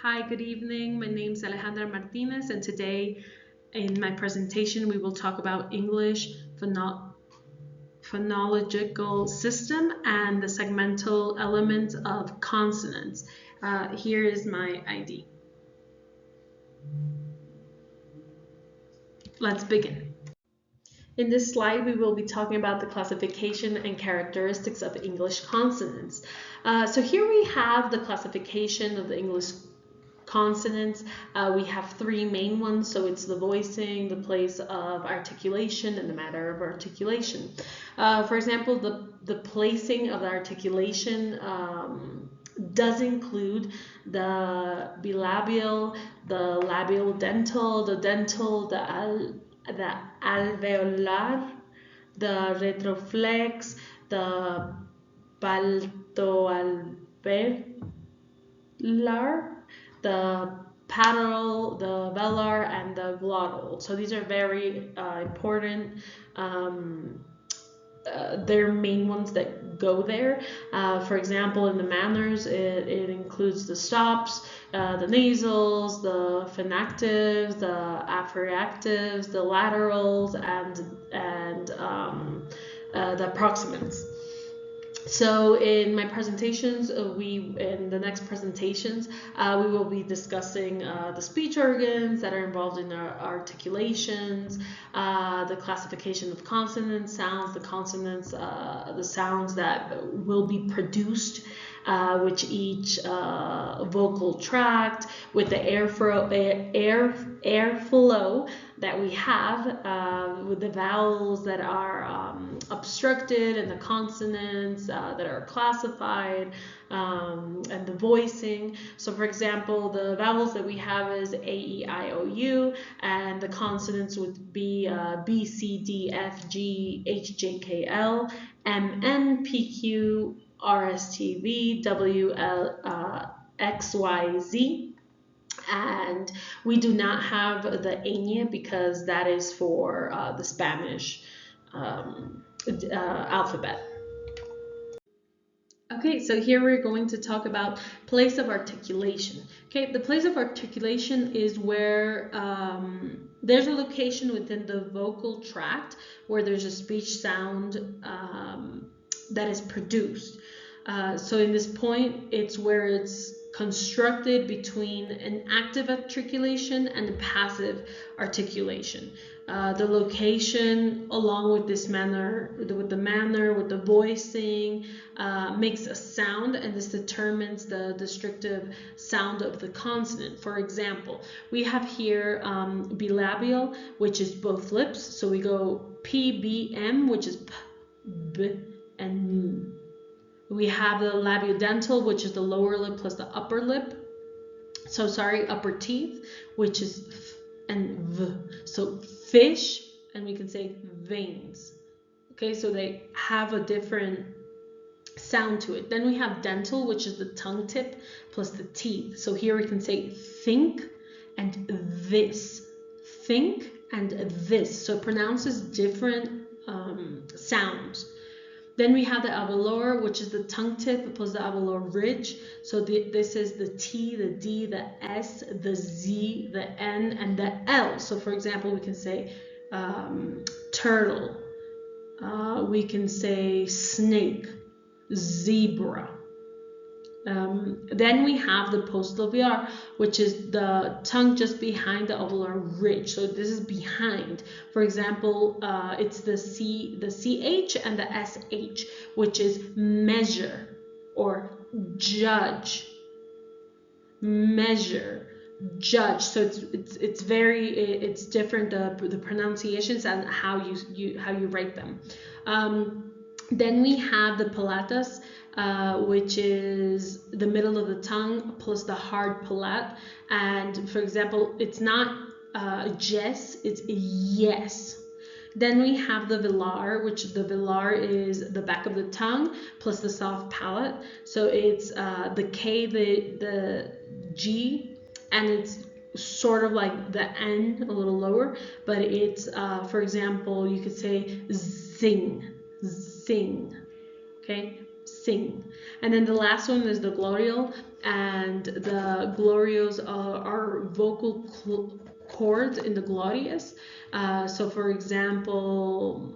Hi, good evening. My name is Alejandra Martinez, and today in my presentation we will talk about English phonological system and the segmental elements of consonants. Here is my ID. Let's begin. In this slide, we will be talking about the classification and characteristics of English consonants. So here we have the classification of the English consonants. We have three main ones, so it's the voicing, the place of articulation, and the matter of articulation. For example, the placing of the articulation does include the bilabial, the labial dental, the alveolar, the retroflex, the palatoalveolar, the palatal, the velar, and the glottal. So these are very important. They're main ones that go there. For example, in the manners, it includes the stops, the nasals, the phenactives, the aferreactives, the laterals, and the approximants. So in my presentations, in the next presentations, we will be discussing the speech organs that are involved in our articulations, the classification of consonant sounds, the consonants, the sounds that will be produced with each vocal tract, with the airflow that we have, with the vowels that are obstructed and the consonants that are classified, and the voicing. So for example, the vowels that we have is A, E, I, O, U, and the consonants would be B, C, D, F, G, H, J, K, L, M, N, P, Q, R, S, T, V, W, L, X, Y, Z. And we do not have the ñ because that is for the Spanish alphabet. Okay, so here we're going to talk about place of articulation. Okay, the place of articulation is where there's a location within the vocal tract where there's a speech sound that is produced. So in this point, it's where it's constructed between an active articulation and a passive articulation. The location, along with this manner, with the voicing, makes a sound, and this determines the distinctive sound of the consonant. For example, we have here bilabial, which is both lips. So we go P, B, M, which is P, B, and M. We have the labiodental, which is the lower lip plus the upper lip. So sorry, upper teeth, which is F and V. So fish, and we can say veins. Okay, so they have a different sound to it. Then we have dental, which is the tongue tip plus the teeth. So here we can say think and this. Think and this. So it pronounces different sounds. Then we have the alveolar, which is the tongue tip plus the alveolar ridge. So this is the T, the D, the S, the Z, the N, and the L. So for example, we can say turtle. We can say snake, zebra. Then we have the postalveolar, which is the tongue just behind the alveolar ridge. So this is behind. For example, it's the CH and the SH, which is measure or judge. Measure, judge. So it's different, the pronunciations and how you write them. Then we have the palatus, which is the middle of the tongue plus the hard palate. And for example, it's not yes, it's yes. Then we have the velar, which the velar is the back of the tongue plus the soft palate. So it's the K, the G, and it's sort of like the N, a little lower, but it's, for example, you could say zing, zing, okay, sing. And then the last one is the glottal, and the glottules are vocal chords in the glottis. So for example,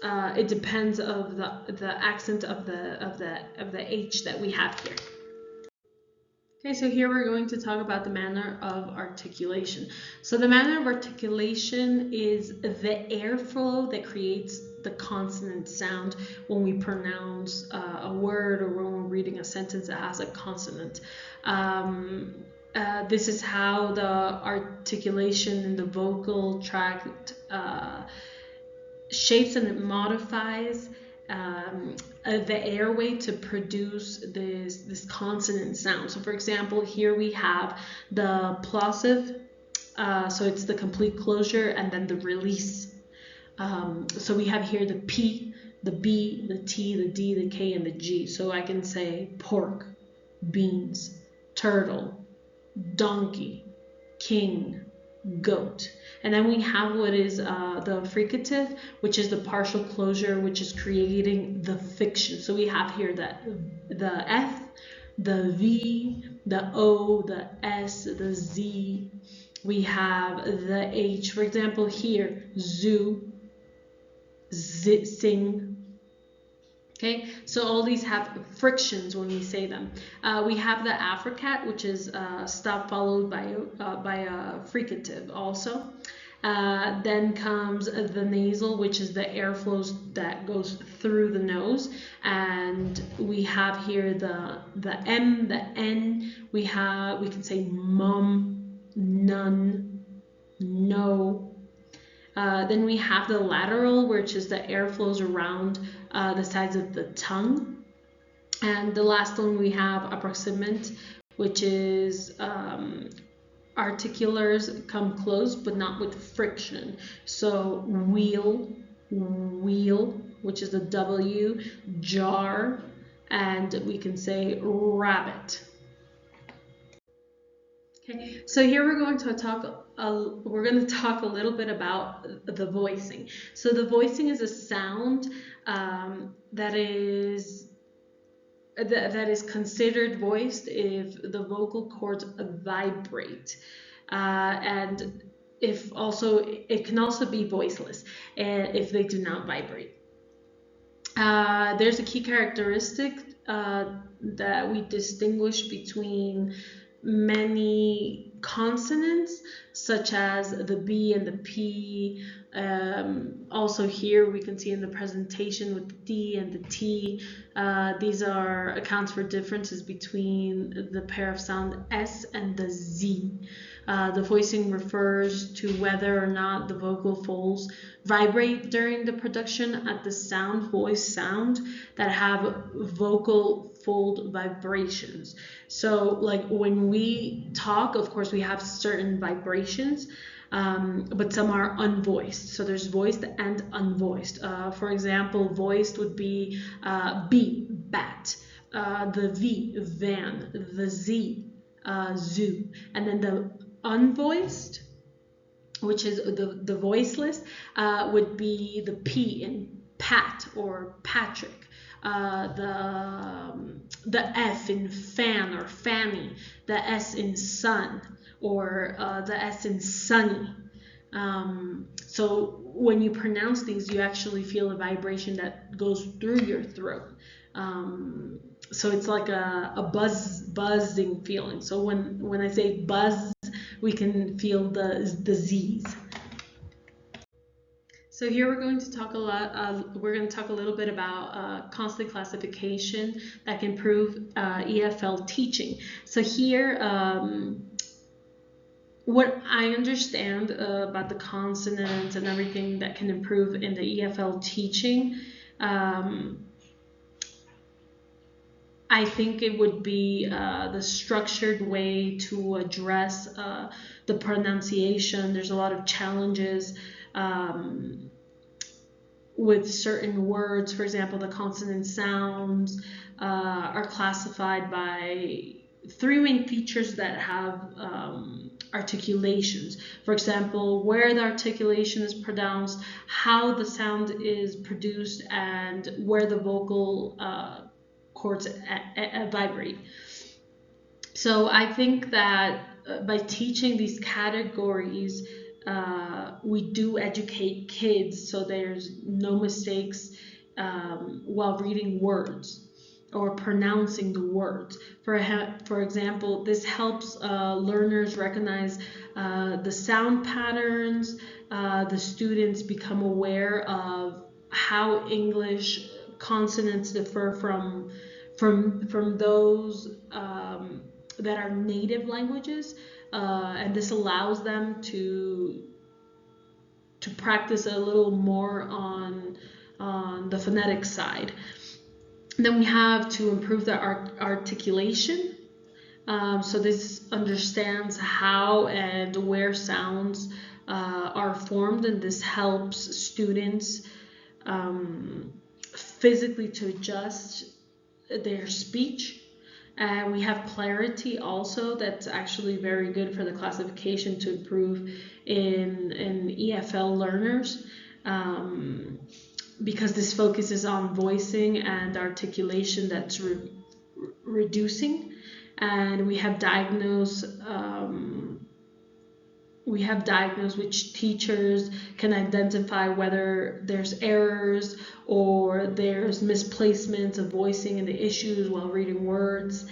it depends of the accent of the H that we have here. Okay, so here we're going to talk about the manner of articulation. So the manner of articulation is the airflow that creates the consonant sound when we pronounce a word, or when we're reading a sentence that has a consonant. This is how the articulation in the vocal tract shapes and modifies the airway to produce this consonant sound. So for example, here we have the plosive, so it's the complete closure, and then the release. So we have here the P, the B, the T, the D, the K, and the G. So I can say pork, beans, turtle, donkey, king, goat. And then we have what is the fricative, which is the partial closure, which is creating the fiction. So we have here the F, the V, the O, the S, the Z. We have the H. For example, here, zoo, sing. Okay, so all these have frictions when we say them. We have the affricate, which is stop followed by a fricative also. Then comes the nasal, which is the airflows that goes through the nose, and we have here the M, the N. We can say mum, none, no. Then we have the lateral, which is the airflows around the sides of the tongue. And the last one we have approximant, which is articulars come close but not with friction. So wheel, which is the W, jar, and we can say rabbit. Okay, so here we're going to talk a little bit about the voicing. So the voicing is a sound that is considered voiced if the vocal cords vibrate, and it can also be voiceless if they do not vibrate. There's a key characteristic that we distinguish between many consonants, such as the B and the P. Also here we can see in the presentation with the D and the T. These are accounts for differences between the pair of sound S and the Z. The voicing refers to whether or not the vocal folds vibrate during the production at the voice sound that have vocal fold vibrations. So like when we talk, of course we have certain vibrations, but some are unvoiced. So there's voiced and unvoiced. For example, voiced would be B, bat, the V, van, the Z, zoo, and then the unvoiced, which is the voiceless, would be the P in Pat or Patrick, the F in fan or Fanny, the S in sun, or the S in sunny. So when you pronounce these, you actually feel a vibration that goes through your throat. So it's like a buzzing feeling. So when I say buzz, we can feel the Z's. So here we're going to talk a little bit about consonant classification that can improve EFL teaching. So here, what I understand about the consonants and everything that can improve in the EFL teaching, I think it would be the structured way to address the pronunciation. There's a lot of challenges with certain words. For example, the consonant sounds are classified by three main features that have articulations. For example, where the articulation is pronounced, how the sound is produced, and where the vocal chords vibrate. So I think that by teaching these categories, we do educate kids so there's no mistakes while reading words or pronouncing the words. For example, this helps learners recognize the sound patterns. The students become aware of how English consonants differ from those that are native languages, and this allows them to practice a little more on the phonetic side. Then we have to improve the articulation. So this understands how and where sounds are formed, and this helps students physically to adjust their speech. And we have clarity also, that's actually very good for the classification to improve in EFL learners, because this focuses on voicing and articulation that's reducing. And we have diagnose, which teachers can identify whether there's errors or there's misplacements of voicing and the issues while reading words.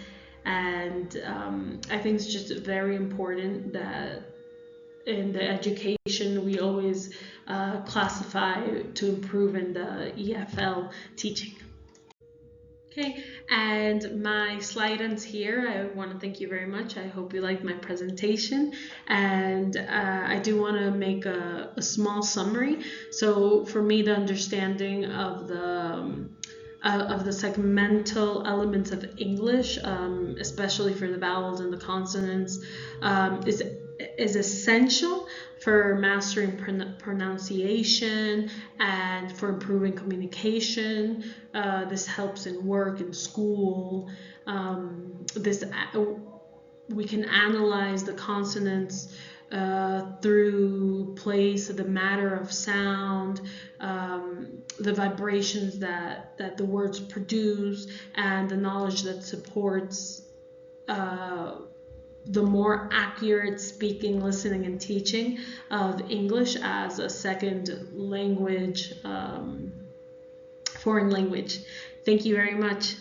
And I think it's just very important that in the education we always classify to improve in the EFL teaching. Okay, and my slide ends here. I want to thank you very much. I hope you liked my presentation, and I do want to make a small summary. So for me, the understanding of the segmental elements of English, especially for the vowels and the consonants, is essential for mastering pronunciation and for improving communication. This helps in work and school. We can analyze the consonants through place, the matter of sound, the vibrations that the words produce, and the knowledge that supports the more accurate speaking, listening, and teaching of English as a second language, foreign language. Thank you very much.